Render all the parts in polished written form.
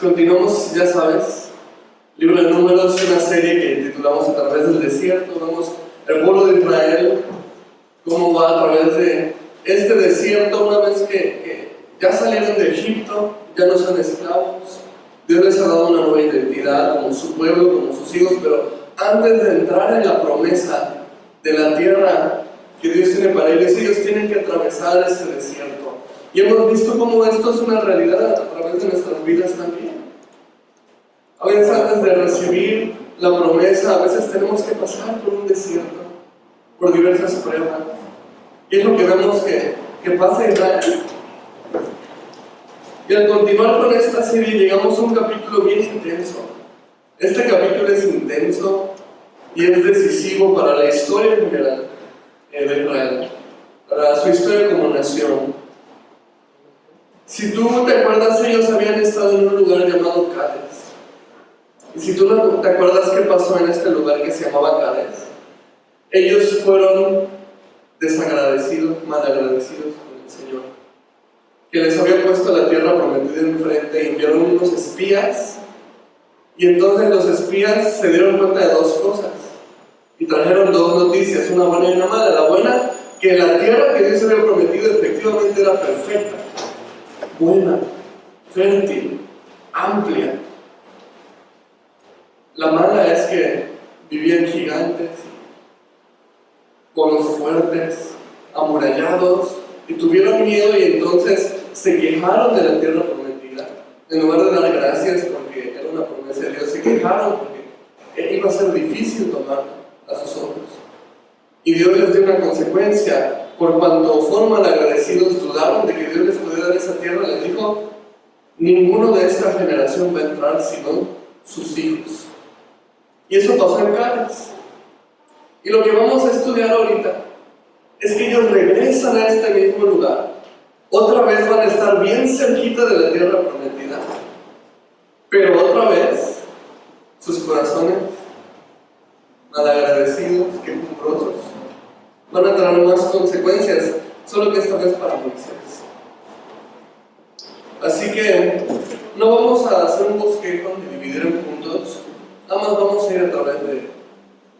Continuamos, ya sabes, libro de Números, una serie que titulamos A través del desierto. Vemos el pueblo de Israel, cómo va a través de este desierto una vez que ya salieron de Egipto, ya no son esclavos. Dios les ha dado una nueva identidad como su pueblo, como sus hijos, pero antes de entrar en la promesa de la tierra que Dios tiene para ellos tienen que atravesar ese desierto. Y hemos visto cómo esto es una realidad a través de nuestras vidas también. A veces antes de recibir la promesa, a veces tenemos que pasar por un desierto, por diversas pruebas. Y es lo que vemos que pasa en Israel. Y al continuar con esta serie llegamos a un capítulo bien intenso. Este capítulo es intenso y es decisivo para la historia en general de Israel, para su historia como nación. Si tú te acuerdas, ellos habían estado en un lugar llamado Cades. Y si tú no te acuerdas qué pasó en este lugar que se llamaba Cades, ellos fueron desagradecidos, malagradecidos con el Señor, que les había puesto la tierra prometida enfrente. Enviaron unos espías, y entonces los espías se dieron cuenta de dos cosas y trajeron dos noticias, una buena y una mala. La buena, que la tierra que Dios había prometido efectivamente era perfecta, buena, fértil, amplia. La mala es que vivían gigantes, pueblos fuertes, amurallados, y tuvieron miedo, y entonces se quejaron de la tierra prometida. En lugar de dar gracias porque era una promesa de Dios, se quejaron porque iba a ser difícil tomar a sus ojos. Y Dios les dio una consecuencia. Por cuanto fueron malagradecidos, dudaron de que Dios les podía dar esa tierra, les dijo: ninguno de esta generación va a entrar sino sus hijos. Y eso pasó en Cades. Y lo que vamos a estudiar ahorita es que ellos regresan a este mismo lugar. Otra vez van a estar bien cerquita de la tierra prometida, pero otra vez sus corazones malagradecidos, quejumbrosos, van a traer más consecuencias, solo que esta vez para Moisés. Así que no vamos a hacer un bosquejo ni dividir en puntos, nada más vamos a ir a través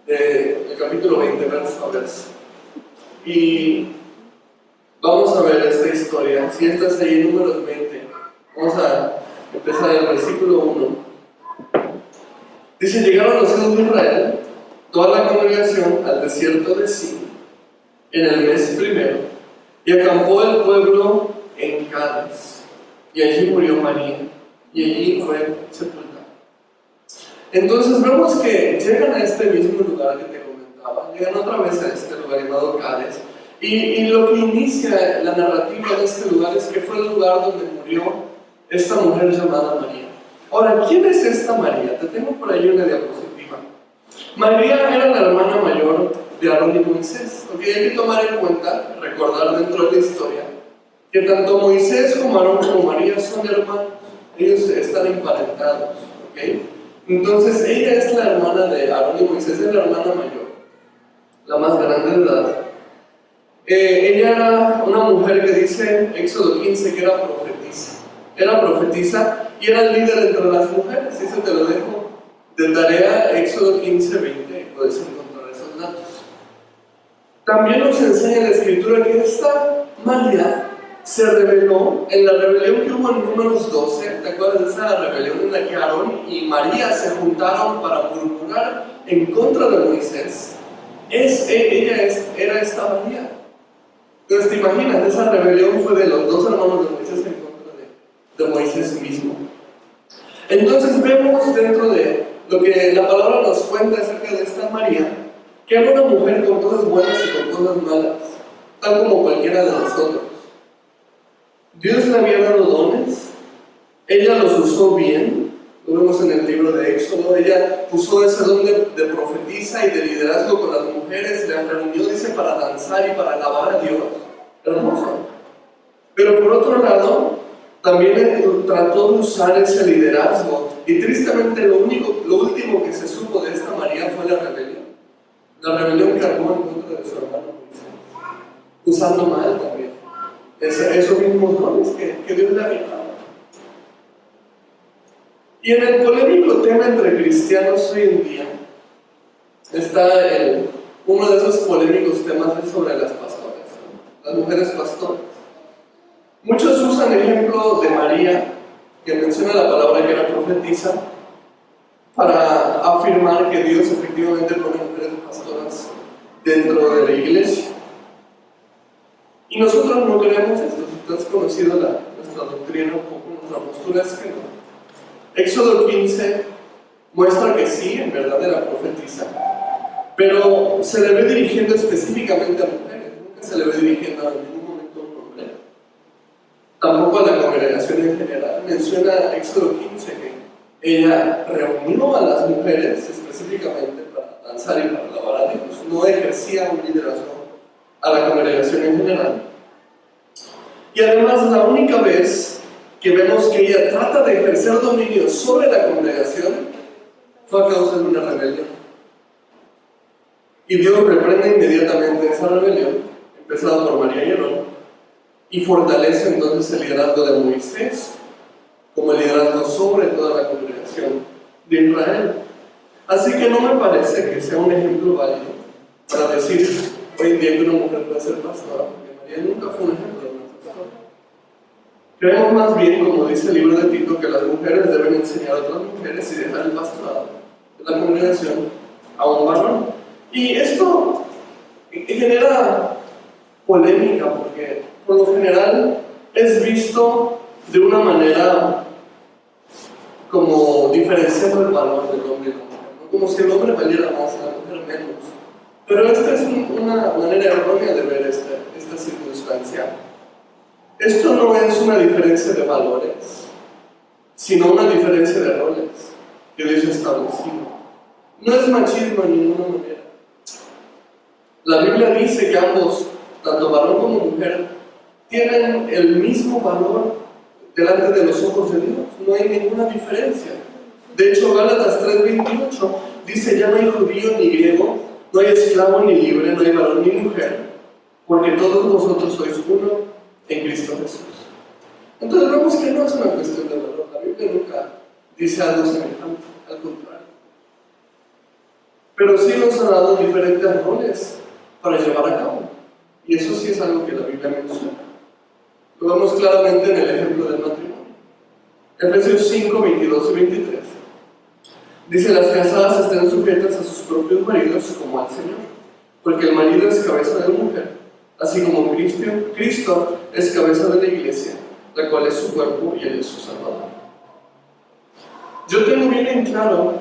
del capítulo 20, verso a verso. Y vamos a ver esta historia. Si estás ahí en Números 20, vamos a empezar el versículo 1. Dice: llegaron los hijos de Israel, toda la congregación, al desierto de Sin, en el mes primero, y acampó el pueblo en Cades, y allí murió María, y allí fue sepultada. Entonces vemos que llegan a este mismo lugar que te comentaba, llegan otra vez a este lugar llamado Cades, y lo que inicia la narrativa de este lugar es que fue el lugar donde murió esta mujer llamada María. Ahora, ¿quién es esta María? Te tengo por ahí una diapositiva. María era la hermana mayor de Aarón y Moisés. Okay, hay que tomar en cuenta, recordar dentro de la historia, que tanto Moisés como Aarón como María son hermanos. Ellos están emparentados. ¿Okay? Entonces ella es la hermana de Aarón y Moisés, es la hermana mayor, la más grande de edad. Ella era una mujer que dice Éxodo 15 que era profetisa. Era profetisa y era el líder entre las mujeres. Eso te lo dejo de tarea, Éxodo 15, 20, puedes encontrar esos datos. También nos enseña la escritura que esta María se rebeló en la rebelión que hubo en Números 12. ¿Te acuerdas de esa rebelión en la que Aarón y María se juntaron para murmurar en contra de Moisés? Era esta María. Entonces te imaginas, esa rebelión fue de los dos hermanos de Moisés en contra de Moisés mismo. Entonces vemos dentro de lo que la palabra nos cuenta acerca de esta María, que era una mujer con cosas buenas y con cosas malas, tal como cualquiera de nosotros. Dios le había dado dones, ella los usó bien, lo vemos en el libro de Éxodo. Ella usó ese don de profetisa y de liderazgo con las mujeres, la reunió, dice, para danzar y para alabar a Dios. Hermoso. Pero por otro lado, también trató de usar ese liderazgo, y tristemente lo último que se supo de esta María fue la rebelión. La rebelión que armó en contra de su hermano Moisés, usando mal también esos mismos dones que Dios le había dado. Y en el polémico tema entre cristianos hoy en día está uno de esos polémicos temas es sobre las pastoras, ¿no? Las mujeres pastoras. Muchos usan el ejemplo de María, que menciona la palabra que era profetisa, para afirmar que Dios efectivamente pone mujeres pastoras dentro de la iglesia. Y nosotros no creemos esto. Si tú has conocido nuestra doctrina un poco, nuestra postura es que no. Éxodo 15 muestra que sí, en verdad era profetisa, pero se le ve dirigiendo específicamente a mujeres, nunca se le ve dirigiendo en ningún momento a un hombre. Tampoco a la congregación en general. Menciona Éxodo 15 que ella reunió a las mujeres específicamente para danzar y para alabar a Dios. No ejercía un liderazgo a la congregación en general. Y además, la única vez que vemos que ella trata de ejercer dominio sobre la congregación fue a causa de una rebelión. Y Dios reprende inmediatamente esa rebelión, empezada por María y Aarón, y fortalece entonces el liderazgo de Moisés como liderazgo sobre toda la congregación de Israel. Así que no me parece que sea un ejemplo válido para decir hoy en día que una mujer puede ser pastora, porque María nunca fue un ejemplo de una pastora. Creemos más bien, como dice el libro de Tito, que las mujeres deben enseñar a otras mujeres y dejar el pastorado de la congregación a un varón. Y esto genera polémica porque por lo general es visto de una manera como diferenciando el valor del hombre y la mujer, ¿no? Como si el hombre valiera más y la mujer menos. Pero esta es una manera errónea de ver esta circunstancia. Esto no es una diferencia de valores, sino una diferencia de roles que Dios ha establecido. No es machismo en ninguna manera. La Biblia dice que ambos, tanto varón como mujer, tienen el mismo valor delante de los ojos de Dios. No hay ninguna diferencia. De hecho, Gálatas 3:28 dice: ya no hay judío ni griego, no hay esclavo ni libre, no hay varón ni mujer, porque todos vosotros sois uno en Cristo Jesús. Entonces vemos que no es una cuestión de valor. La Biblia nunca dice algo semejante, al contrario. Pero sí nos ha dado diferentes roles para llevar a cabo. Y eso sí es algo que la Biblia menciona. Lo vemos claramente en el ejemplo del matrimonio. Efesios 5, 22 y 23. Dice: las casadas estén sujetas a sus propios maridos como al Señor, porque el marido es cabeza de la mujer, así como Cristo es cabeza de la iglesia, la cual es su cuerpo y él es su Salvador. Yo tengo bien en claro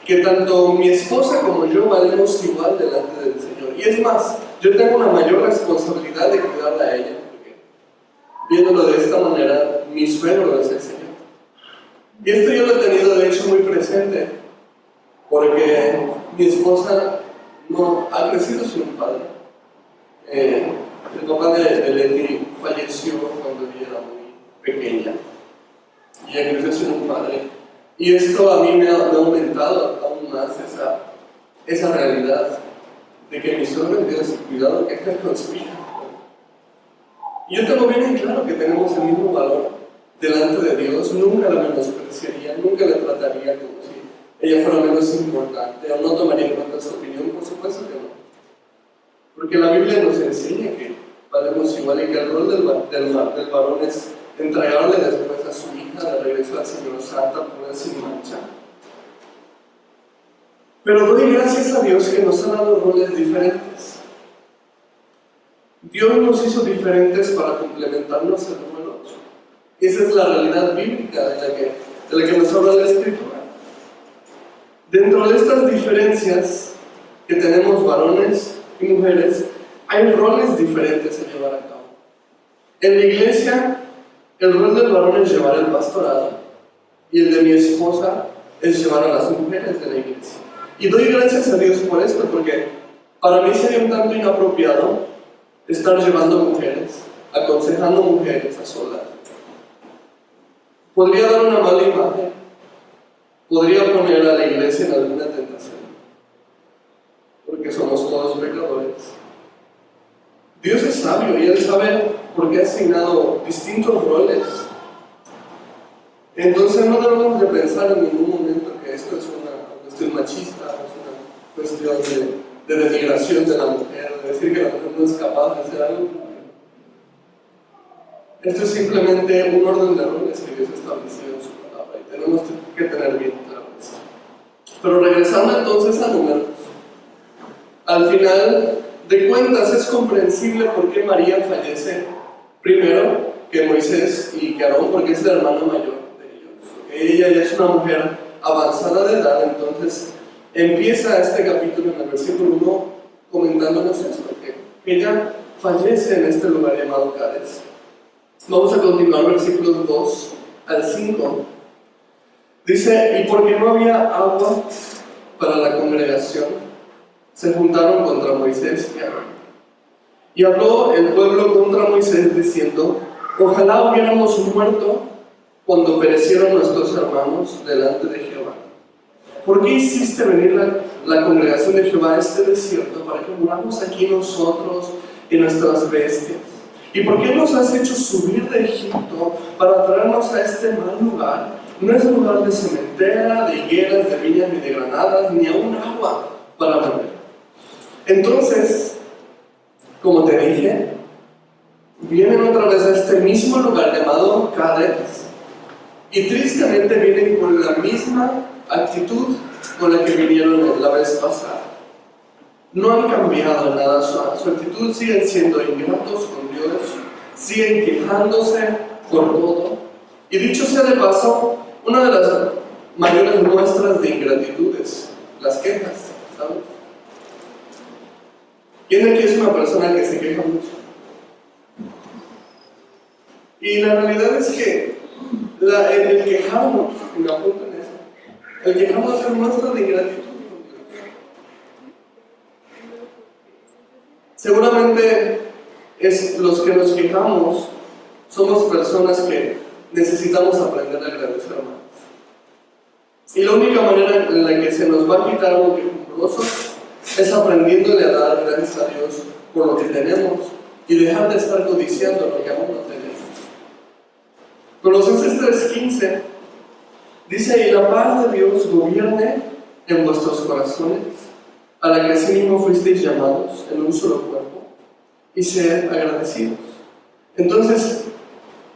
que tanto mi esposa como yo valemos igual delante del Señor. Y es más, yo tengo una mayor responsabilidad de cuidarla a ella, porque viéndolo de esta manera, mi suegro es el Señor. Y esto yo lo he tenido de hecho muy presente, porque mi esposa no ha crecido sin un padre. El papá de Leti falleció cuando ella era muy pequeña, y ella creció sin un padre. Y esto a mí me ha aumentado aún más esa realidad de que mi suegro dio ese cuidado que es con su hija. Y yo tengo bien en claro que tenemos el mismo valor delante de Dios. Nunca la menospreciaría, nunca la trataría como si ella fuera menos importante, o no tomaría en cuenta su opinión. Por supuesto que no. Porque la Biblia nos enseña que valemos igual y que el rol del varón es entregarle después a su hija de regreso al Señor Santa, pura sin mancha. Pero doy gracias a Dios que nos ha dado roles diferentes. Dios nos hizo diferentes para complementarnos el uno al otro. Esa es la realidad bíblica de la que nos habla la Escritura. Dentro de estas diferencias que tenemos varones y mujeres, hay roles diferentes a llevar a cabo. En la iglesia, el rol del varón es llevar el pastorado, y el de mi esposa es llevar a las mujeres de la iglesia. Y doy gracias a Dios por esto, porque para mí sería un tanto inapropiado estar llevando mujeres, aconsejando mujeres a solas. Podría dar una mala imagen, podría poner a la iglesia en alguna tentación, porque somos todos pecadores. Dios es sabio y Él sabe por qué ha asignado distintos roles Entonces no debemos de pensar en ningún momento que esto es una cuestión machista, es una cuestión de denigración de la mujer, de decir que la mujer no es capaz de hacer algo. Esto es simplemente un orden de roles que Dios ha establecido en su palabra y tenemos que tener bien claro esto. Pero regresando entonces a Números, al final de cuentas es comprensible por qué María fallece primero que Moisés y que Aarón, porque es el hermano mayor de ellos. Ella ya es una mujer avanzada de edad, entonces empieza este capítulo en el versículo 1 comentándonos esto, que ella fallece en este lugar llamado Cades. Vamos a continuar versículos 2 al 5. Dice, y porque no había agua para la congregación, se juntaron contra Moisés y Aarón. Y habló el pueblo contra Moisés diciendo, ojalá hubiéramos muerto cuando perecieron nuestros hermanos delante de Jehová. ¿Por qué hiciste venir la congregación de Jehová a este desierto para que muramos aquí nosotros y nuestras bestias? ¿Y por qué nos has hecho subir de Egipto para traernos a este mal lugar? No es lugar de cementera, de higueras, de viñas, ni de granadas, ni aún agua para beber. Entonces, como te dije, vienen otra vez a este mismo lugar llamado Cades y tristemente vienen con la misma actitud con la que vinieron la vez pasada. No han cambiado nada su actitud, siguen siendo ingratos con Dios, siguen quejándose por todo. Y dicho sea de paso, una de las mayores muestras de ingratitud es las quejas, ¿sabes? ¿Quién de aquí es una persona que se queja mucho? Y la realidad es que el quejarnos, y me apunto en eso, el quejarnos es muestra de ingratitud. Seguramente los que nos quejamos somos personas que necesitamos aprender a agradecer más. Y la única manera en la que se nos va a quitar algo quejumbroso es aprendiéndole a dar gracias a Dios por lo que tenemos y dejar de estar codiciando lo que aún no tenemos. Colosenses 3:15 dice, y la paz de Dios gobierne en vuestros corazones, a la que asimismo fuisteis llamados en un solo cuerpo, y ser agradecidos. Entonces,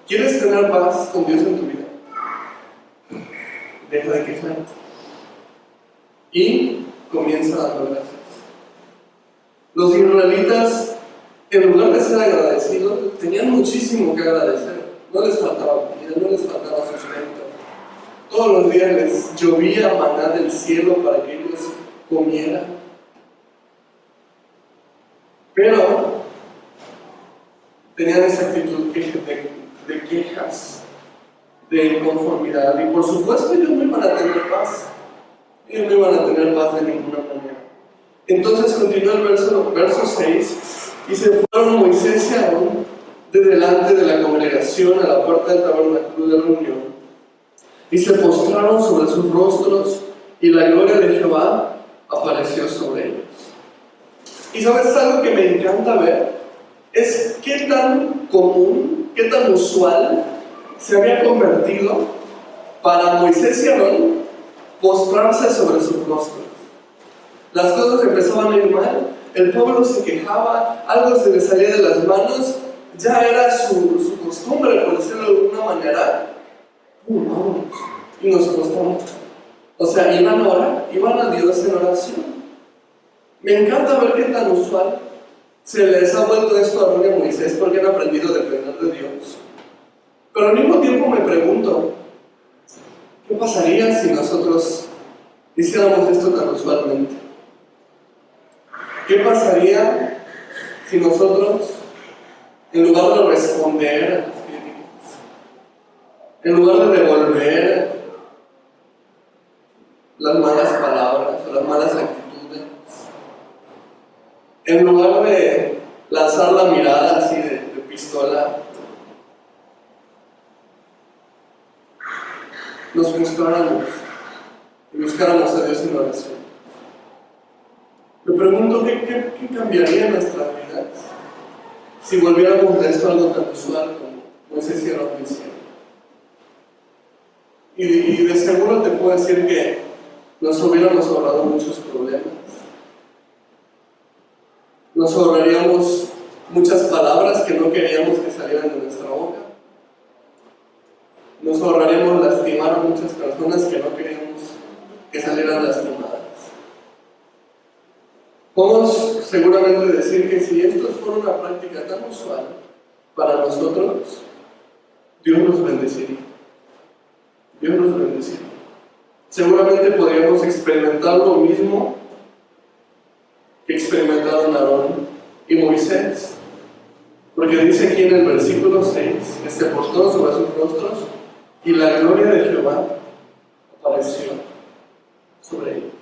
¿quieres tener paz con Dios en tu vida? Deja de quejarte y comienza dando gracias. Los israelitas, en lugar de ser agradecidos, tenían muchísimo que agradecer. No les faltaba comida, no les faltaba sustento. Todos los días les llovía maná del cielo para que ellos comieran. Pero tenían esa actitud de quejas, de inconformidad, y por supuesto ellos no iban a tener paz. Ellos no iban a tener paz de ninguna manera. Entonces continúa el verso 6, y se fueron Moisés y Aarón de delante de la congregación a la puerta del tabernáculo de reunión, y se postraron sobre sus rostros, y la gloria de Jehová apareció sobre ellos. Y sabes algo que me encanta ver, es qué tan común, qué tan usual se había convertido para Moisés y Aarón postrarse sobre sus rostros. Las cosas empezaban a ir mal, el pueblo se quejaba, algo se le salía de las manos, ya era su costumbre, por decirlo de alguna manera. Vámonos, y nos postramos. O sea, iban a orar, iban a Dios en oración. Me encanta ver qué tan usual se les ha vuelto esto a Aarón y a Moisés porque han aprendido a depender de Dios. Pero al mismo tiempo me pregunto, ¿qué pasaría si nosotros hiciéramos esto tan usualmente? ¿Qué pasaría si nosotros, en lugar de responder a las críticas, en lugar de devolver las malas palabras o las malas actitudes, en lugar de lanzar la mirada así de pistola, nos buscáramos y buscáramos a Dios en oración? Me pregunto qué cambiaría en nuestras vidas si volviéramos de esto algo tan usual como Moisés y Aarón hicieron. Y de seguro te puedo decir que nos hubiéramos ahorrado muchos problemas. Nos ahorraríamos muchas palabras que no queríamos que salieran de nuestra boca. Nos ahorraríamos lastimar a muchas personas que no queríamos que salieran lastimadas. Podemos seguramente decir que si esto fuera una práctica tan usual para nosotros, Dios nos bendeciría. Dios nos bendeciría. Seguramente podríamos experimentar lo mismo que experimentaron Aarón y Moisés. Porque dice aquí en el versículo 6, que se postró sobre sus rostros y la gloria de Jehová apareció sobre ellos.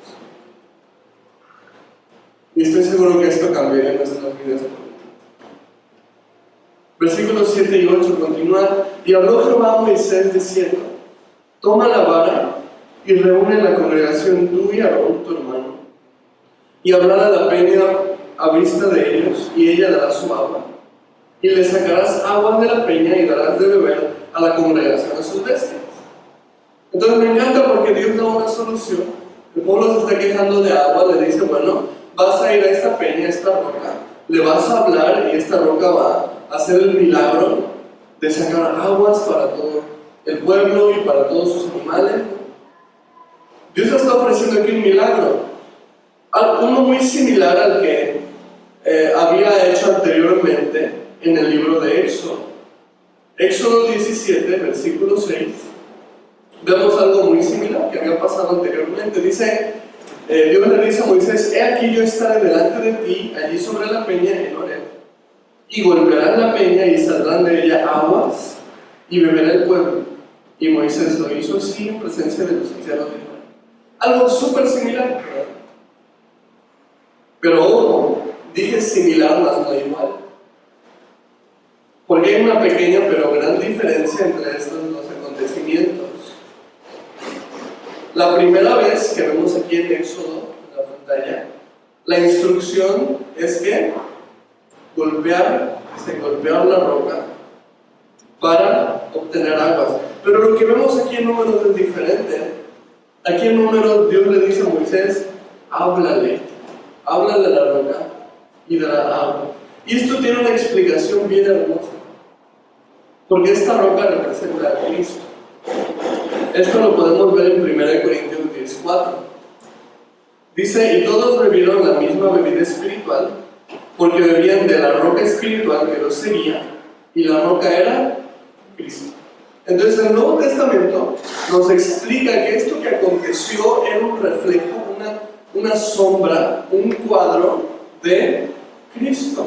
Y estoy seguro que esto cambiaría nuestras vidas. Versículos 7 y 8 continúan. Y habló Jehová a Moisés diciendo: toma la vara y reúne la congregación tú y Aarón tu hermano, y hablará la peña a vista de ellos, y ella dará su agua. Y le sacarás agua de la peña y darás de beber a la congregación a sus bestias. Entonces me encanta porque Dios da una solución. El pueblo se está quejando de agua, le dice: bueno, vas a ir a esta peña, a esta roca, le vas a hablar y esta roca va a hacer el milagro de sacar aguas para todo el pueblo y para todos sus animales. Dios está ofreciendo aquí un milagro, uno muy similar al que había hecho anteriormente en el libro de Éxodo. Éxodo 17, versículo 6, vemos algo muy similar que había pasado anteriormente. Dice, Dios le dice a Moisés: he aquí yo estaré delante de ti, allí sobre la peña en Horeb, y golpearán la peña y saldrán de ella aguas, y beberá el pueblo. Y Moisés lo hizo así en presencia de los ancianos de Israel. Algo súper similar, ¿verdad? Pero ojo, dije similar, más no igual. Porque hay una pequeña pero gran diferencia entre estos dos acontecimientos. La primera vez que vemos aquí en Éxodo, en la pantalla, la instrucción es que golpear la roca para obtener aguas. Pero lo que vemos aquí en Números es diferente. Aquí en Números Dios le dice a Moisés: háblale a la roca y dará agua. Y esto tiene una explicación bien hermosa, porque esta roca representa a Cristo. Esto lo podemos ver en 1 Corintios 10:4. Dice: y todos bebieron la misma bebida espiritual, porque bebían de la roca espiritual que los seguía, y la roca era Cristo. Entonces el Nuevo Testamento nos explica que esto que aconteció era un reflejo, una sombra, un cuadro de Cristo.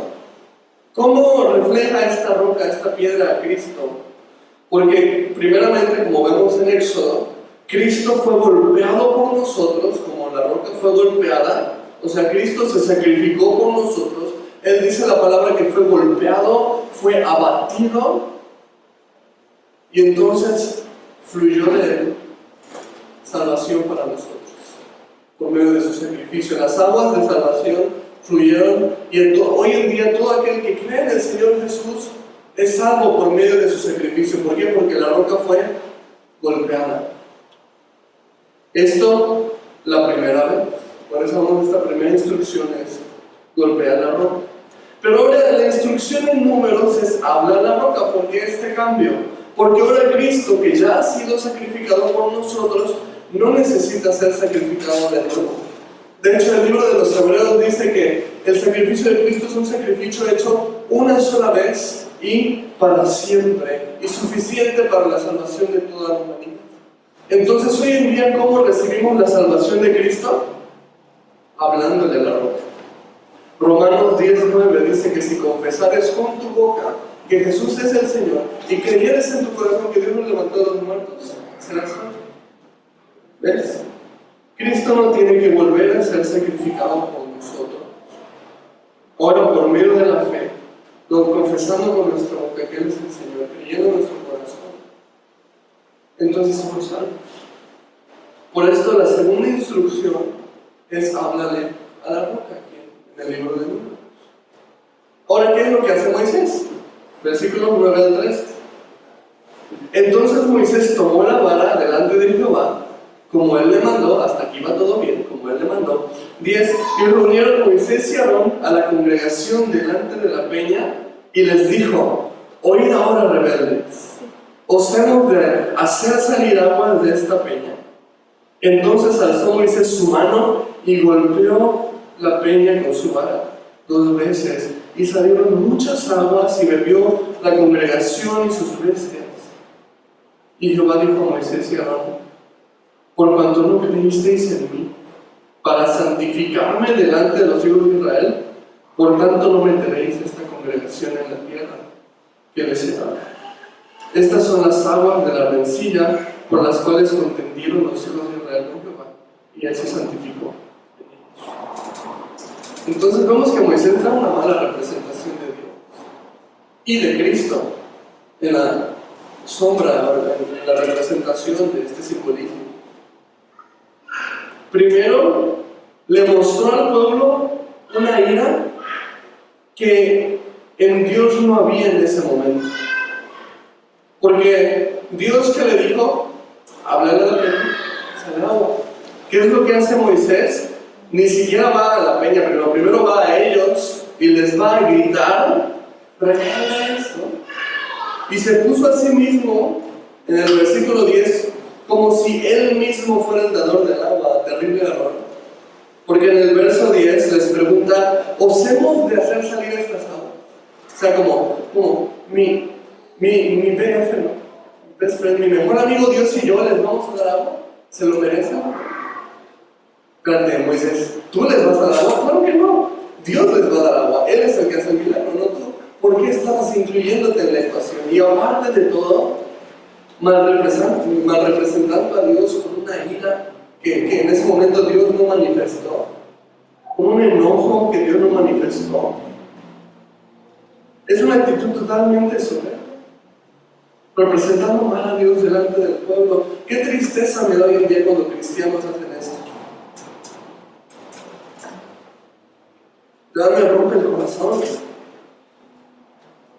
¿Cómo refleja esta roca, esta piedra a Cristo? Porque primeramente, como vemos en Éxodo, Cristo fue golpeado por nosotros, como la roca fue golpeada. O sea, Cristo se sacrificó por nosotros. Él dice la palabra que fue golpeado, fue abatido, y entonces fluyó de él salvación para nosotros por medio de su sacrificio. Las aguas de salvación fluyeron, y hoy en día todo aquel que cree en el Señor Jesús es salvo por medio de su sacrificio. ¿Por qué? Porque la roca fue golpeada. Esto la primera vez. Por eso esta primera instrucción es golpear la roca. Pero ahora la instrucción en Números es habla la roca. ¿Por qué este cambio? Porque ahora Cristo, que ya ha sido sacrificado por nosotros, no necesita ser sacrificado de nuevo. De hecho, el libro de los Hebreos dice que el sacrificio de Cristo es un sacrificio hecho una sola vez y para siempre, y suficiente para la salvación de toda la humanidad. Entonces, hoy en día, ¿cómo recibimos la salvación de Cristo? Hablándole a la roca. Romanos 10:9 dice que si confesares con tu boca que Jesús es el Señor y creyeres en tu corazón que Dios nos levantó de los muertos, serás salvo. ¿Ves? Cristo no tiene que volver a ser sacrificado por nosotros. Ahora, por medio de la fe, confesando con nuestra boca que Él es el Señor, creyendo en nuestro corazón, entonces somos salvos. Por esto, la segunda instrucción es háblale a la roca, aquí en el libro de Números. Ahora, ¿qué es lo que hace Moisés? Versículos 9 al 13. Entonces Moisés tomó la vara delante de Jehová, como él le mandó, hasta aquí va todo bien, como él le mandó. 10. Y reunieron Moisés y Aarón a la congregación delante de la peña y les dijo: oíd ahora, rebeldes, os hemos de hacer salir agua de esta peña. Entonces alzó Moisés su mano y golpeó la peña con su vara 2 veces, y salieron muchas aguas, y bebió la congregación y sus bestias. Y Jehová dijo a Moisés y a Aarón: por cuanto no creísteis en mí, para santificarme delante de los hijos de Israel, por tanto no meteréis esta congregación en la tierra que les he dado. Estas son las aguas de la rencilla por las cuales contendieron los hijos de Israel con Jehová, y él se santificó en ellos. Entonces vemos que Moisés da una mala representación de Dios y de Cristo en la sombra, en la representación de este simbolismo. Primero, le mostró al pueblo una ira que en Dios no había en ese momento. Porque Dios, que le dijo: háblale a la peña, sale agua. ¿Qué es lo que hace Moisés? Ni siquiera va a la peña primero va a ellos y les va a gritar: rebeldes, ¿no? Y se puso a sí mismo, en el versículo 10, como si él mismo fuera el dador del agua. Terrible error. Porque en el verso 10 les pregunta: ¿os hemos de hacer salir estas aguas? O sea, como mi BF, ¿no? Best friend, mi mejor amigo Dios y yo les vamos a dar agua. ¿Se lo merecen? Espérate, Moisés, ¿tú les vas a dar agua? Claro que no. Dios les va a dar agua. Él es el que hace el milagro, no tú. ¿Por qué estabas incluyéndote en la ecuación? Y aparte de todo, mal representando a Dios con una ira que en ese momento Dios no manifestó, con un enojo que Dios no manifestó. Es una actitud totalmente soberbia, representando mal a Dios delante del pueblo. Qué tristeza me da hoy en día cuando cristianos hacen esto. Ya me rompe el corazón.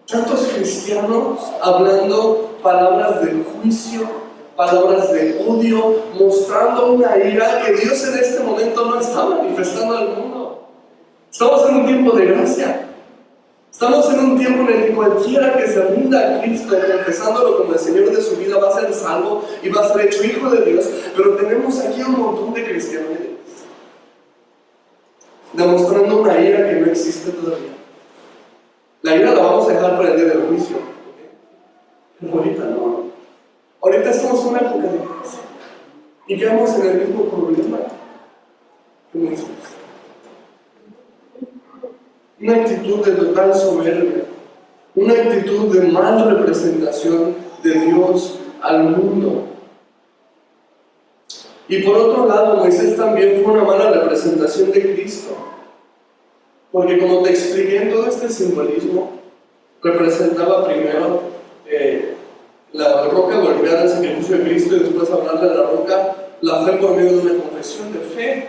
Tantos cristianos hablando palabras de juicio, palabras de odio, mostrando una ira que Dios en este momento no está manifestando al mundo. Estamos en un tiempo de gracia. Estamos en un tiempo en el que cualquiera que se rinda a Cristo, confesándolo como el Señor de su vida, va a ser salvo y va a ser hecho hijo de Dios. Pero tenemos aquí un montón de cristianos demostrando una ira que no existe todavía. La ira la vamos a dejar para el día del juicio, pero ahorita no. Ahorita estamos en una época de gracia y quedamos en el mismo problema que Moisés. Una actitud de total soberbia, una actitud de mala representación de Dios al mundo. Y por otro lado, Moisés también fue una mala representación de Cristo, porque como te expliqué en todo este simbolismo, representaba primero la roca golpeada, el sacrificio de Cristo, y después hablar de la roca, la fe por medio de una confesión de fe,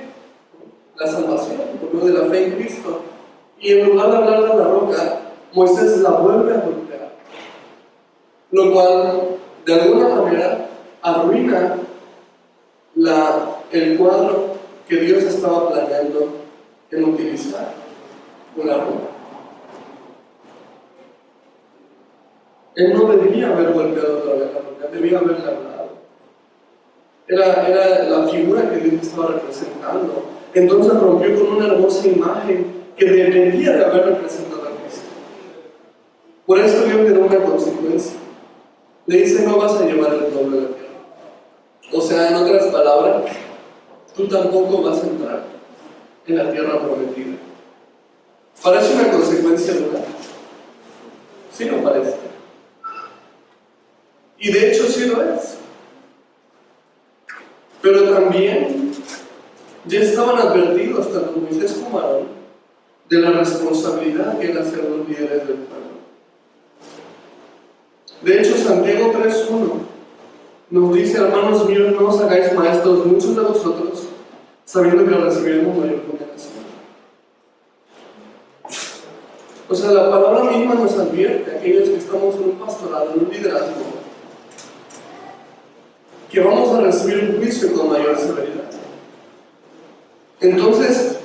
la salvación por medio de la fe en Cristo. Y en lugar de hablar de la roca, Moisés la vuelve a golpear, lo cual de alguna manera arruina el cuadro que Dios estaba planeando en utilizar con la roca. Él no debía haber golpeado otra vez la roca, debía haberle hablado. Era la figura que Dios estaba representando. Entonces rompió con una hermosa imagen que debería de haber representado a Cristo. Por eso Dios le da una consecuencia. Le dice: no vas a llevar el pueblo de la tierra. O sea, en otras palabras, tú tampoco vas a entrar en la tierra prometida. ¿Parece una consecuencia dura? Sí, no parece. Y de hecho sí lo es. Pero también ya estaban advertidos tanto Moisés como Aarón de la responsabilidad que era ser los líderes del pueblo. De hecho, Santiago 3:1 nos dice: hermanos míos, no os hagáis maestros muchos de vosotros, sabiendo que recibiremos mayor condenación. O sea, la palabra misma nos advierte a aquellos que estamos en un pastorado, en un liderazgo, que vamos a recibir un juicio con mayor severidad. Entonces,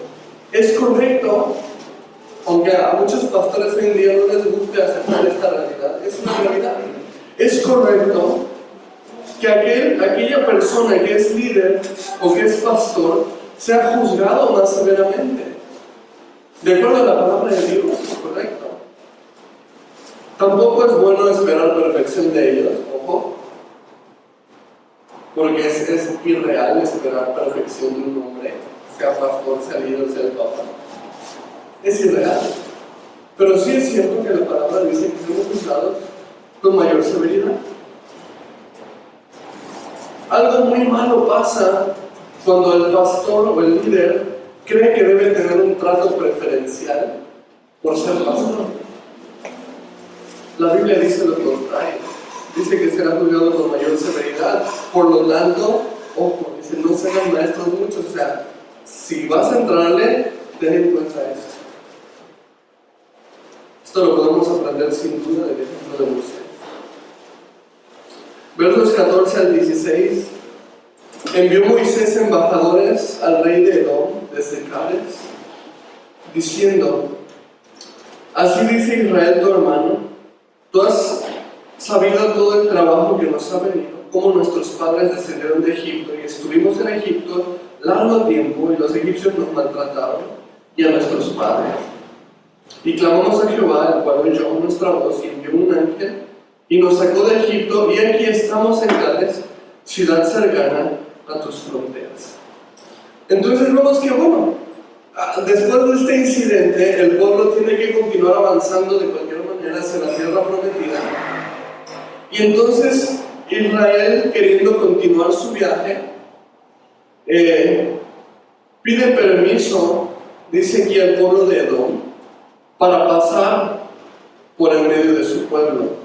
es correcto, aunque a muchos pastores hoy en día no les guste aceptar esta realidad, es una realidad. Es correcto que aquella persona que es líder o que es pastor sea juzgado más severamente, de acuerdo a la palabra de Dios, es correcto. Tampoco es bueno esperar perfección de ellos, ojo, porque es irreal esperar perfección de un hombre, sea pastor, sea líder, sea el papa. Es irreal. Pero sí es cierto que la palabra dice que somos juzgados con mayor severidad. Algo muy malo pasa cuando el pastor o el líder cree que debe tener un trato preferencial por ser pastor. La Biblia dice lo contrario. Dice que será juzgado con mayor severidad. Por lo tanto, ojo, dice, no serán maestros muchos. O sea, si vas a entrarle, ten en cuenta esto. Esto lo podemos aprender sin duda del ejemplo de Moisés. Versos 14 al 16. Envió Moisés embajadores al rey de Edom desde Cades, diciendo: así dice Israel tu hermano, tú has sabido todo el trabajo que nos ha venido, cómo nuestros padres descendieron de Egipto y estuvimos en Egipto largo tiempo y los egipcios nos maltrataron y a nuestros padres. Y clamamos a Jehová, el cual oyó nuestra voz y envió un ángel y nos sacó de Egipto, y aquí estamos en Cades, ciudad cercana a tus fronteras. Entonces vemos que, bueno, después de este incidente, el pueblo tiene que continuar avanzando de cualquier manera hacia la tierra prometida. Y entonces Israel, queriendo continuar su viaje, pide permiso, dice aquí al pueblo de Edom, para pasar por el medio de su pueblo.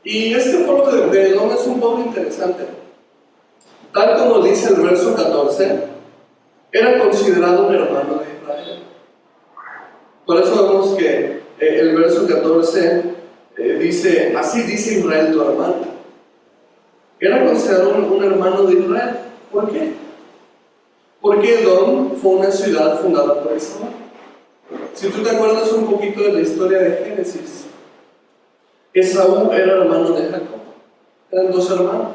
Y este pueblo de Edom es un pueblo interesante. Tal como dice el verso 14, era considerado un hermano de Israel. Por eso vemos que el verso 14 dice: así dice Israel tu hermano. Era considerado un hermano de Israel. ¿Por qué? Porque Edom fue una ciudad fundada por Esaú. Si tú te acuerdas un poquito de la historia de Génesis, Esaú era hermano de Jacob. Eran dos hermanos.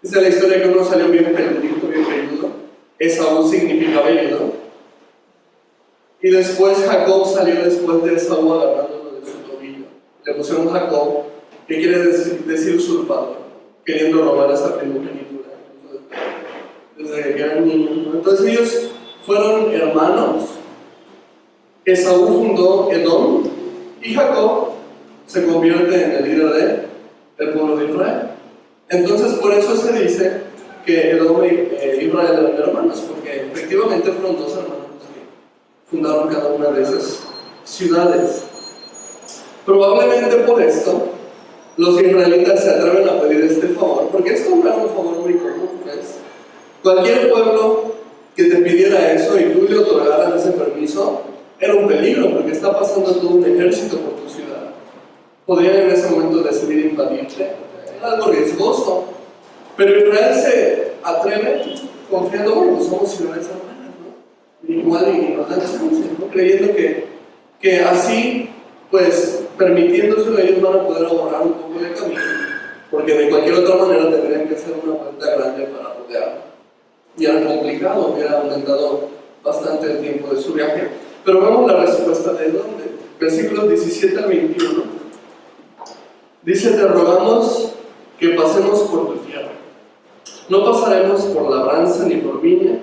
Esa es la historia que uno salió bien peludito, bien peludo. Esaú significa velludo. Y después Jacob salió después de Esaú agarrándolo de su tobillo. Le pusieron Jacob, que quiere decir usurpador, queriendo robar esa primogenitura desde que eran niños, ¿no? Entonces ellos fueron hermanos. Esaú fundó Edom y Jacob se convierte en el líder del pueblo de Israel. Entonces por eso se dice que Edom e Israel eran hermanos, porque efectivamente fueron dos hermanos que fundaron cada una de esas ciudades. Probablemente por esto los israelitas se atreven a pedir este favor, porque esto no era un favor muy común, ¿ves? Cualquier pueblo que te pidiera eso y tú le otorgaras ese permiso era un peligro, porque está pasando todo un ejército por tu ciudad. Podrían en ese momento decidir invadirte. Era algo riesgoso. Pero Israel se atreve confiando, bueno, pues somos ciudades hermanas, ¿no? Igual y nos dan chance, ¿no? Creyendo que así, pues, permitiéndoselo, ellos van a poder ahorrar un poco de camino, porque de cualquier otra manera tendrían que hacer una vuelta grande para rodear. Y era complicado, hubiera aumentado bastante el tiempo de su viaje. Pero vemos la respuesta de dónde. Versículos 17 al 21. Dice: te rogamos que pasemos por tu tierra. No pasaremos por labranza ni por viña,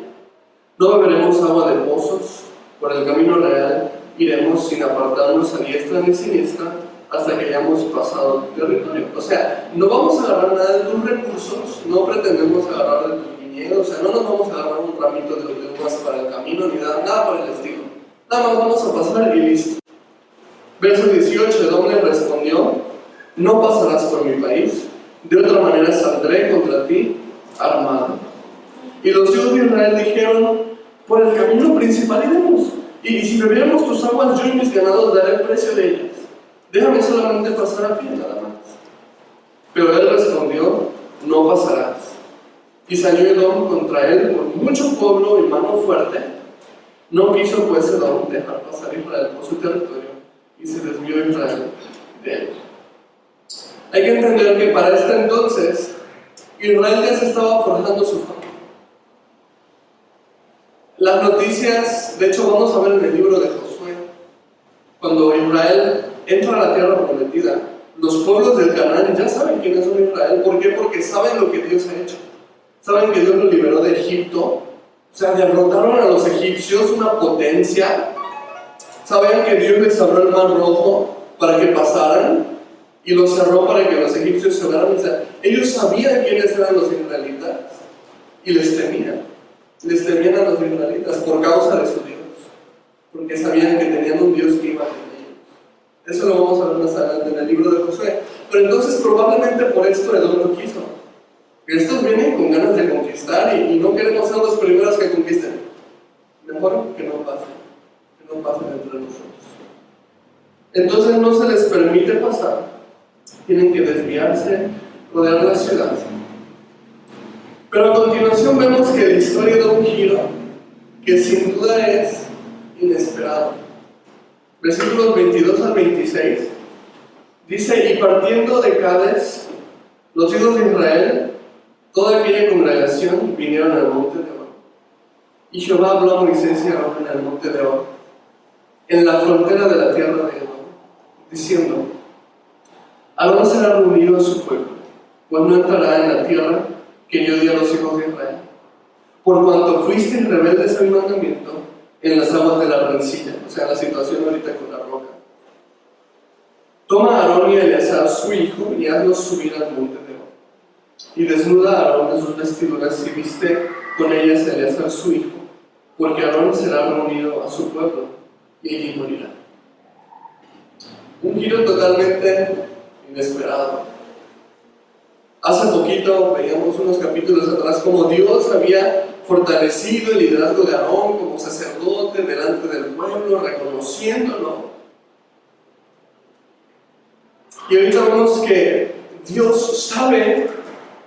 no beberemos agua de pozos, por el camino real iremos sin apartarnos a diestra ni siniestra hasta que hayamos pasado tu territorio. O sea, no vamos a agarrar nada de tus recursos, no pretendemos agarrar de tus viñedos, o sea, no nos vamos a agarrar un ramito de uvas para el camino ni nada por el estilo. Nada más vamos a pasar y listo. Verso 18, Edom le respondió: no pasarás por mi país, de otra manera saldré contra ti armado. Y los hijos de Israel dijeron: por el camino principal iremos, y si bebiéramos tus aguas, yo y mis ganados daré el precio de ellas. Déjame solamente pasar a pie, nada más. Pero él respondió: no pasarás. Y salió Edom contra él con mucho pueblo y mano fuerte. No quiso pues Edom dejar pasar a Israel por su territorio, y se desvió Israel de él. Hay que entender que para este entonces Israel ya se estaba forjando su fama. Las noticias, de hecho vamos a ver en el libro de Josué, cuando Israel entra a la tierra prometida, los pueblos del Canaán ya saben quiénes son Israel. ¿Por qué? Porque saben lo que Dios ha hecho. Saben que Dios los liberó de Egipto, o sea, derrotaron a los egipcios, una potencia. Saben que Dios les abrió el mar rojo para que pasaran y lo cerró para que los egipcios se fueran. O sea, ellos sabían quiénes eran los israelitas y les temían a los israelitas por causa de su Dios, porque sabían que tenían un Dios que iba con ellos. Eso lo vamos a ver más adelante en el libro de Josué. Pero entonces probablemente por esto Edom no quiso. Estos vienen con ganas de conquistar y no queremos ser los primeros que conquisten. Mejor que no pasen entre nosotros. Entonces no se les permite pasar, tienen que desviarse, rodear la ciudad. Pero a continuación vemos que la historia da un giro que sin duda es inesperado. Versículos 22 al 26 dice: y partiendo de Cades, los hijos de Israel, toda aquella congregación, vinieron al monte de Or. Y Jehová habló a Moisés y a Aarón en el monte de Or, en la frontera de la tierra de Edom, diciendo: Aarón será reunido a su pueblo, pues no entrará en la tierra que yo di a los hijos de Israel, por cuanto fuisteis rebeldes a mi mandamiento en las aguas de la rencilla, o sea, la situación ahorita con la roca. Toma a Aarón y a Eleazar su hijo y hazlos subir al monte de Or. Y desnuda a Aarón de sus vestiduras y viste con ellas a Eleazar su hijo, porque Aarón será reunido a su pueblo y allí morirá. Un giro totalmente inesperado. Hace poquito veíamos unos capítulos atrás como Dios había fortalecido el liderazgo de Aarón como sacerdote delante del pueblo, reconociéndolo. Y ahorita vemos que Dios sabe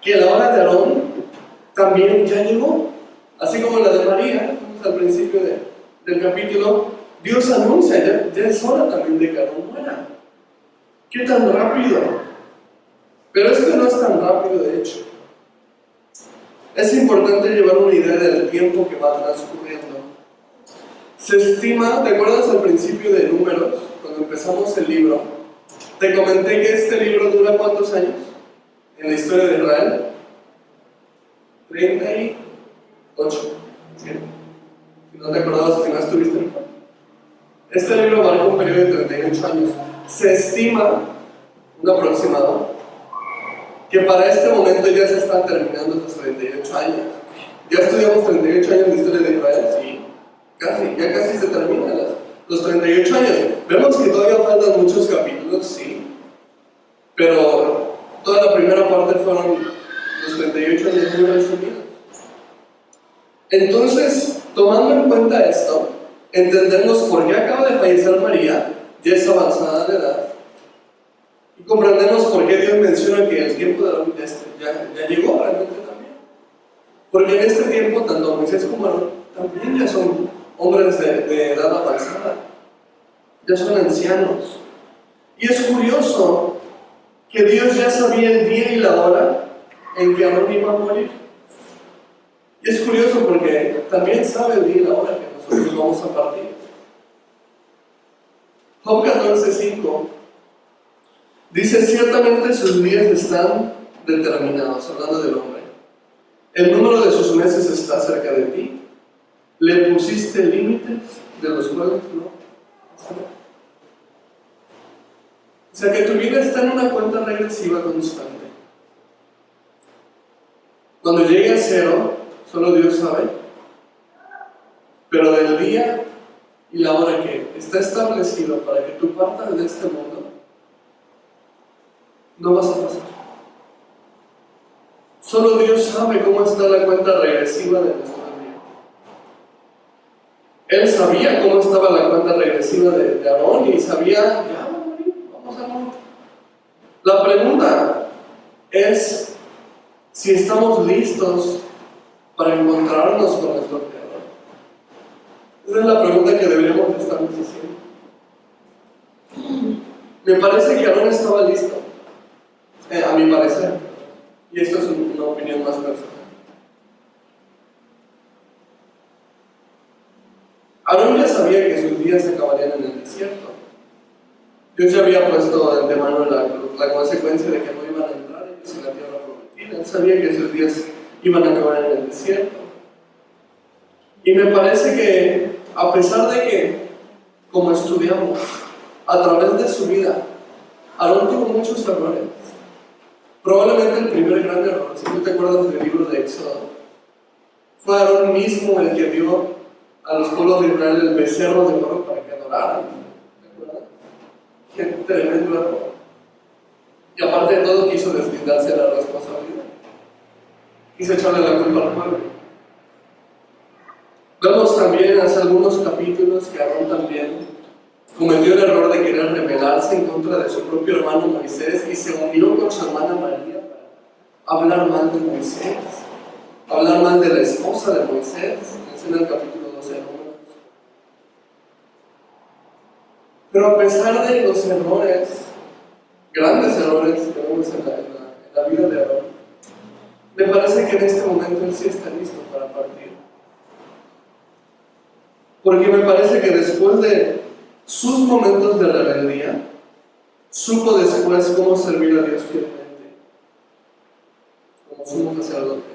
que la hora de Aarón también ya llegó, así como la de María, al principio del capítulo. Dios anuncia, ya es hora también de que Aarón muera. ¿Qué tan rápido? Pero esto no es tan rápido, de hecho. Es importante llevar una idea del tiempo que va transcurriendo. Se estima, ¿te acuerdas al principio de Números, cuando empezamos el libro? Te comenté que este libro dura ¿cuántos años? En la historia de Israel. 38. Bien. Si no te acordabas, si no estuviste en el cuarto. Este libro marca un periodo de 38 años. Se estima, un aproximado, que para este momento ya se están terminando esos 38 años. Ya estudiamos 38 años de historia de Israel, sí, ya casi se terminan los 38 años. Vemos que todavía faltan muchos capítulos, sí, pero toda la primera parte fueron los 38 años muy resumidos. Entonces, tomando en cuenta esto, entendemos por qué acaba de fallecer María, ya es avanzada de edad. Y comprendemos por qué Dios menciona que el tiempo de Aarón ya llegó realmente también. Porque en este tiempo, tanto Moisés como Aarón también ya son hombres de edad avanzada, ya son ancianos. Y es curioso que Dios ya sabía el día y la hora en que Aarón iba a morir. Y es curioso porque también sabe el día y la hora que nosotros vamos a partir. Job 14:5 dice: ciertamente sus días están determinados, hablando del hombre. El número de sus meses está cerca de ti. ¿Le pusiste límites de los cuales no? O sea que tu vida está en una cuenta regresiva constante. Cuando llegue a cero, solo Dios sabe. Pero del día y la hora que está establecido para que tú partas de este mundo, no vas a pasar. Solo Dios sabe cómo está la cuenta regresiva de nuestra vida. Él sabía cómo estaba la cuenta regresiva de Aarón y sabía, ya va a morir, vamos a morir. La pregunta es, si estamos listos para encontrarnos con nuestro Creador. Esa es la pregunta que deberíamos estarnos haciendo. Me parece que Aarón estaba listo, a mi parecer, y esto es una opinión más personal. Aarón ya sabía que sus días se acabarían en el desierto. Dios ya había puesto de antemano la consecuencia de que no iban a entrar ellos en la tierra prometida. Él sabía que sus días iban a acabar en el desierto. Y me parece que, a pesar de que, como estudiamos, a través de su vida, Aarón tuvo muchos errores. Probablemente el primer gran error, si tú te acuerdas del libro de Éxodo, fue Aarón mismo el que dio a los pueblos de Israel el becerro de oro para que adoraran. ¿Te acuerdas? Qué tremendo error. Y aparte de todo, quiso deslindarse de la responsabilidad. Quiso echarle la culpa al pueblo. Vemos también hace algunos capítulos que Aarón también cometió el error de querer rebelarse en contra de su propio hermano Moisés y se unió con su hermana María para hablar mal de Moisés, hablar mal de la esposa de Moisés. Es en el capítulo 12 de Números. Pero a pesar de los errores, grandes errores que vemos en la vida de Aarón, me parece que en este momento él sí está listo para partir. Porque me parece que después de sus momentos de rebeldía, supo después cómo servir a Dios fielmente, como sumo sacerdote,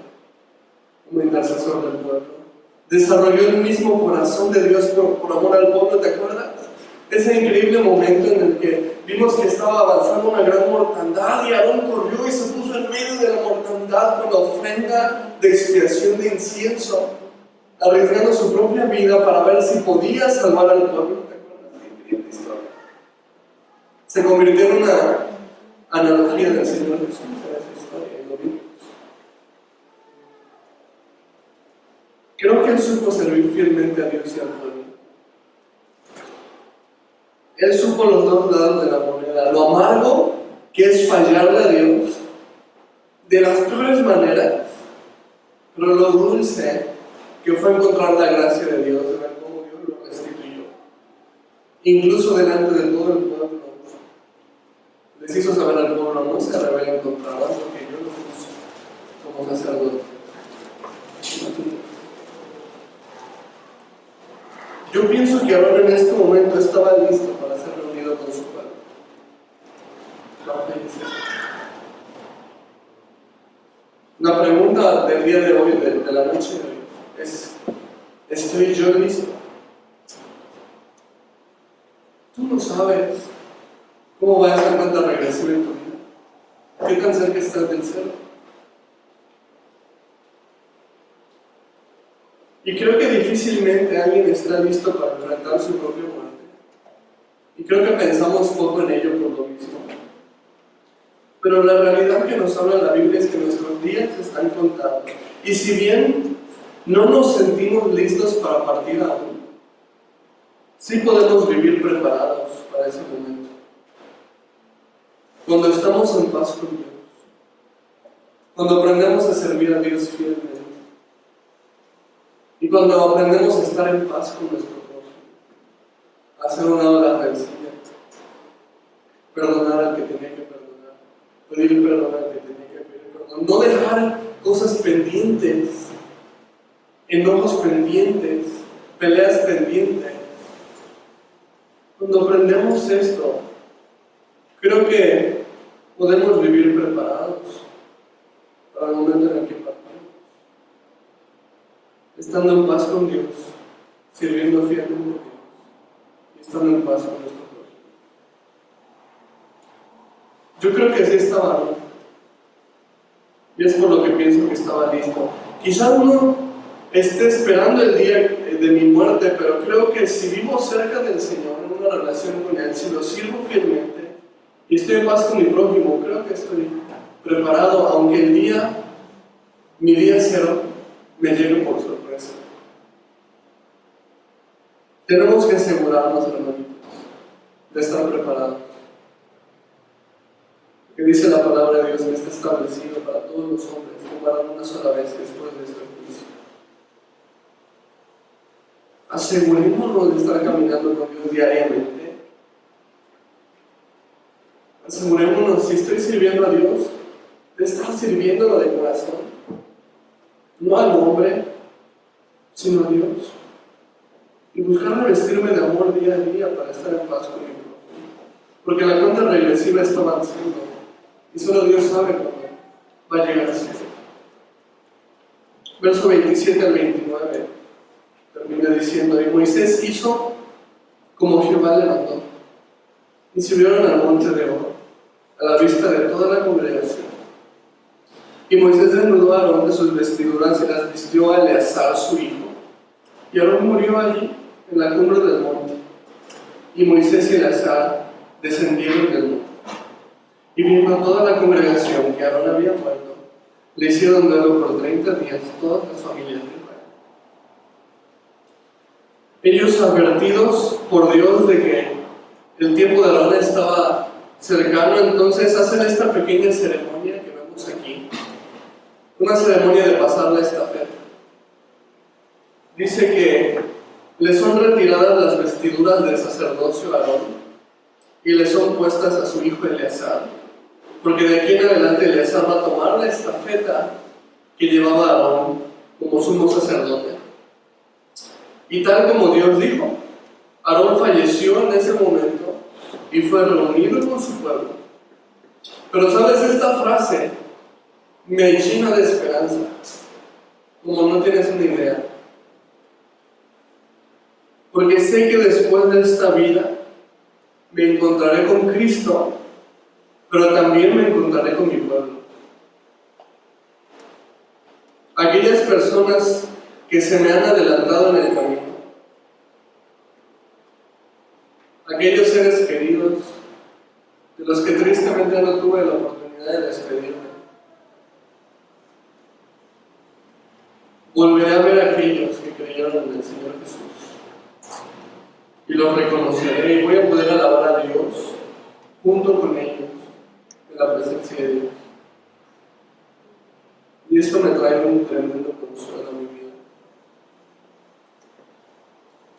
como intercesor del pueblo. Desarrolló el mismo corazón de Dios por amor al pueblo, ¿te acuerdas? Ese increíble momento en el que vimos que estaba avanzando una gran mortandad y Aarón corrió y se puso en medio de la mortandad con la ofrenda de expiación de incienso, arriesgando su propia vida para ver si podía salvar al pueblo. ¿Te acuerdas? Qué increíble historia. Se convirtió en una analogía del Señor Jesús en esa historia, y lo vimos. Creo que él supo servir fielmente a Dios y al pueblo. Él supo los dos lados de la moneda, lo amargo que es fallarle a Dios de las peores maneras, pero lo dulce que fue encontrar la gracia de Dios, de ver cómo Dios lo restituyó, incluso delante de todo el pueblo. Les hizo saber al pueblo: no se rebelen contra nada, porque yo lo puse como sacerdote. Yo pienso que Aarón en este momento estaba listo para ser reunido con su pueblo. La pregunta del día de hoy, de la noche de hoy, es: ¿estoy yo listo? Tú no sabes cómo va a ser cuenta regresiva en tu vida. ¿Qué tan cerca estás del cielo? Y creo que difícilmente alguien está listo para enfrentar su propia muerte. Y creo que pensamos poco en ello por lo mismo. Pero la realidad que nos habla la Biblia es que nuestros días están contados. Y si bien no nos sentimos listos para partir aún, sí podemos vivir preparados para ese momento. Cuando estamos en paz con Dios, cuando aprendemos a servir a Dios fielmente, y cuando aprendemos a estar en paz con nuestro prójimo, a hacer un lado la rencilla, perdonar al que tenía que perdonar, pedir perdón al que tenía que pedir perdón, no dejar cosas pendientes, enojos pendientes, peleas pendientes. Cuando aprendemos esto, creo que podemos vivir preparados para el momento en el que partimos, estando en paz con Dios, sirviendo fielmente a Dios y estando en paz con nuestro prójimo. Yo creo que sí estaba bien, y es por lo que pienso que estaba listo. Quizás no esté esperando el día de mi muerte, pero creo que si vivo cerca del Señor, en una relación con Él, si lo sirvo fielmente y estoy en paz con mi prójimo, creo que estoy preparado, aunque mi día cero, me llegue por sorpresa. Tenemos que asegurarnos, hermanitos, de estar preparados. que dice la palabra de Dios que está establecido para todos los hombres que mueran una sola vez después de este juicio. Asegurémonos de estar caminando con Dios diariamente. Asegurémonos, si estoy sirviendo a Dios, de estar sirviéndolo de corazón, no al hombre, sino a Dios, y buscar revestirme de amor día a día para estar en paz con mi prójimo, porque la cuenta regresiva está avanzando y solo Dios sabe cómo va a llegar a ser. Verso 27 al 29 termina diciendo: y Moisés hizo como Jehová le mandó, y subieron al monte de Oro a la vista de toda la congregación. Y Moisés desnudó a Aarón de sus vestiduras y las vistió a Eleazar su hijo. Y Aarón murió allí, en la cumbre del monte. Y Moisés y Eleazar descendieron del monte. Y viendo a toda la congregación que Aarón había muerto, le hicieron duelo por 30 días todas las familias de Israel. Ellos, advertidos por Dios de que el tiempo de Aarón estaba cercano, entonces hacen esta pequeña ceremonia que vemos aquí. Una ceremonia de pasar la estafeta. Dice que le son retiradas las vestiduras del sacerdocio a Aarón y le son puestas a su hijo Eleazar, porque de aquí en adelante Eleazar va a tomar la estafeta que llevaba Aarón como sumo sacerdote. Y tal como Dios dijo, Aarón falleció en ese momento y fue reunido con su pueblo. Pero sabes, esta frase me llena de esperanza, como no tienes una idea. Porque sé que después de esta vida me encontraré con Cristo, pero también me encontraré con mi pueblo. Aquellas personas que se me han adelantado en el camino, aquellos seres queridos de los que tristemente no tuve la oportunidad de despedirme. Volveré a ver a aquellos que creyeron en el Señor Jesús y los reconoceré y voy a poder alabar a Dios junto con ellos en la presencia de Dios. Y esto me trae un tremendo consuelo a mi vida,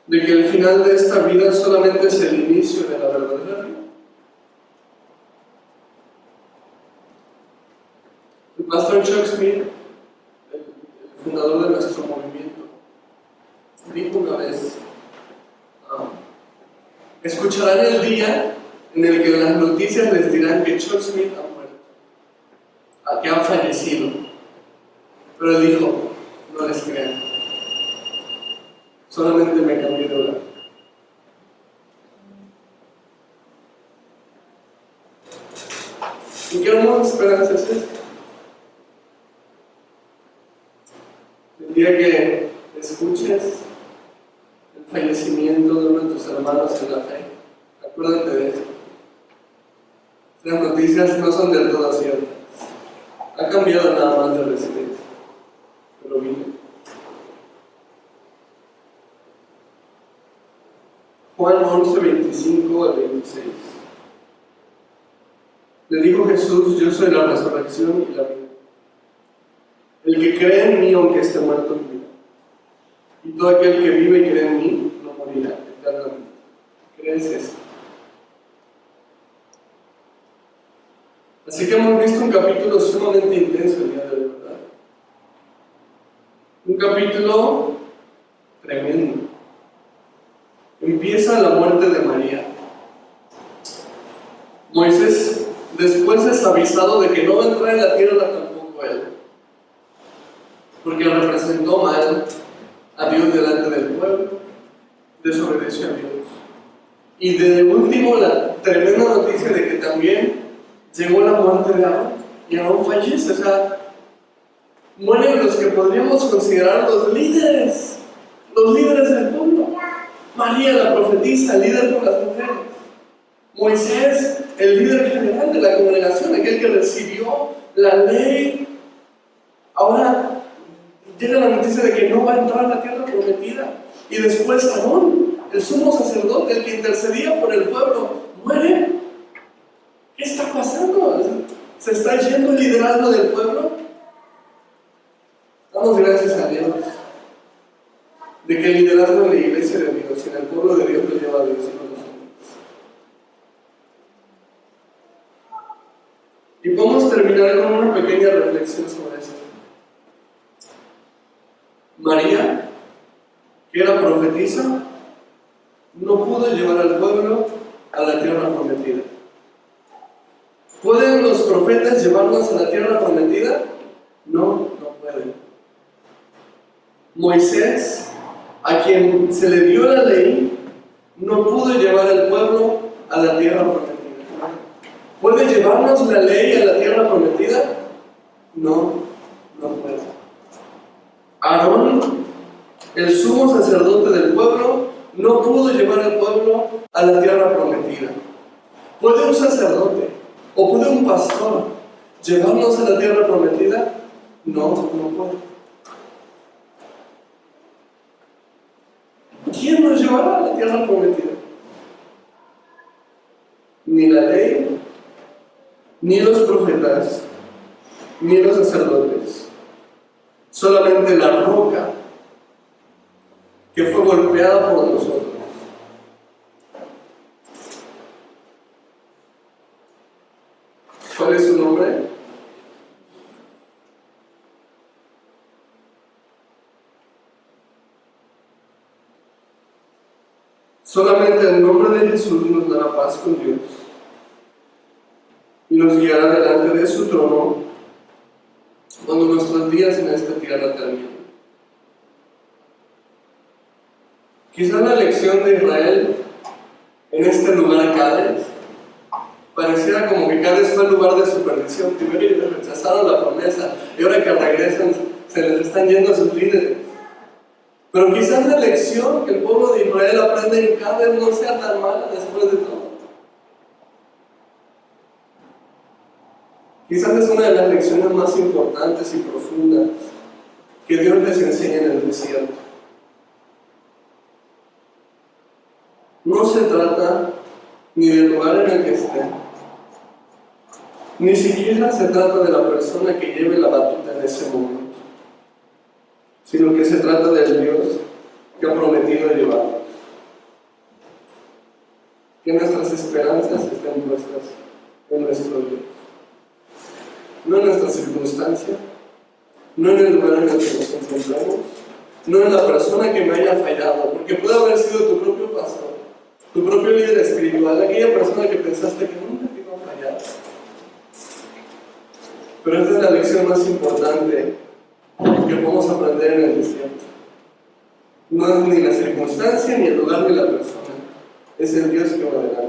de que el final de esta vida solamente es el inicio de la verdadera vida. El pastor Chuck Smith, el fundador de nuestro movimiento, dijo una vez: escucharán el día en el que las noticias les dirán que Chuck Smith ha muerto, que ha fallecido. Pero él dijo: no les crean, solamente me cambié de lugar. ¿Y qué hermosa esperanza es esta? El día que escuches el fallecimiento de uno de tus hermanos en la fe, acuérdate de eso. Las noticias no son del todo ciertas. Ha cambiado nada más de residencia, pero vino. Juan 11, 25 al 26. Le dijo Jesús: yo soy la resurrección y la vida. El que cree en mí, aunque esté muerto, vivirá. Y todo aquel que vive y cree en mí, no morirá eternamente. ¿Crees eso? Así que hemos visto un capítulo sumamente intenso el día de hoy, ¿verdad? Un capítulo tremendo. Empieza la muerte de María. Moisés después es avisado de que no va a entrar en la tierra tampoco él, porque representó mal a Dios delante del pueblo, desobedeció a Dios. Y de último, la tremenda noticia de que también llegó la muerte de Aarón, y Aarón fallece. O sea, mueren los que podríamos considerar los líderes del pueblo. María, la profetisa, líder con las mujeres. Moisés, el líder general de la congregación, aquel que recibió la ley. Ahora llega la noticia de que no va a entrar a la tierra prometida. Y después Aarón, el sumo sacerdote, el que intercedía por el pueblo, muere. ¿Qué está pasando? está yendo el liderazgo del pueblo, damos gracias a Dios de que el liderazgo en la iglesia de Dios, en el pueblo de Dios, lo lleva a Dios y no los hombres. Y podemos terminar con una pequeña reflexión sobre esto. María, que era profetisa, no pudo llevar al pueblo a la tierra prometida. ¿Pueden los profetas llevarnos a la tierra prometida? No, no pueden. Moisés, a quien se le dio la ley, no pudo llevar al pueblo a la tierra prometida. ¿Puede llevarnos la ley a la tierra prometida? No, no puede. Aarón, el sumo sacerdote del pueblo, no pudo llevar al pueblo a la tierra prometida. ¿Puede un sacerdote o puede un pastor llevarnos a la tierra prometida? No, no puede. ¿Quién nos llevará a la tierra prometida? Ni la ley, ni los profetas, ni los sacerdotes. Solamente la roca que fue golpeada por nosotros. ¿Cuál es su nombre? Solamente el nombre de Jesús nos dará paz con Dios y nos guiará delante de su trono cuando nuestros días en esta tierra terminen. Quizás la elección de Israel en este lugar, Cádiz, pareciera como que Cádiz fue el lugar de su perdición. Primero ellos rechazaron la promesa y ahora que regresan se les están yendo a sus líderes. Pero quizás la lección que el pueblo de Israel aprende en Cádiz no sea tan mala después de todo. Quizás es una de las lecciones más importantes y profundas que Dios les enseña en el desierto. No se trata ni del lugar en el que estén, ni siquiera se trata de la persona que lleve la batuta en ese momento, sino que se trata del Dios que ha prometido llevarnos. Que nuestras esperanzas estén puestas en nuestro Dios. No en nuestra circunstancia, no en el lugar en el que nos encontramos, no en la persona que me haya fallado, porque puede haber sido tu propio pastor, tu propio líder espiritual, aquella persona que pensaste que nunca te iba a fallar. Pero esta es la lección más importante que podemos aprender en el desierto. No es ni la circunstancia, ni el lugar, ni la persona. Es el Dios que va adelante.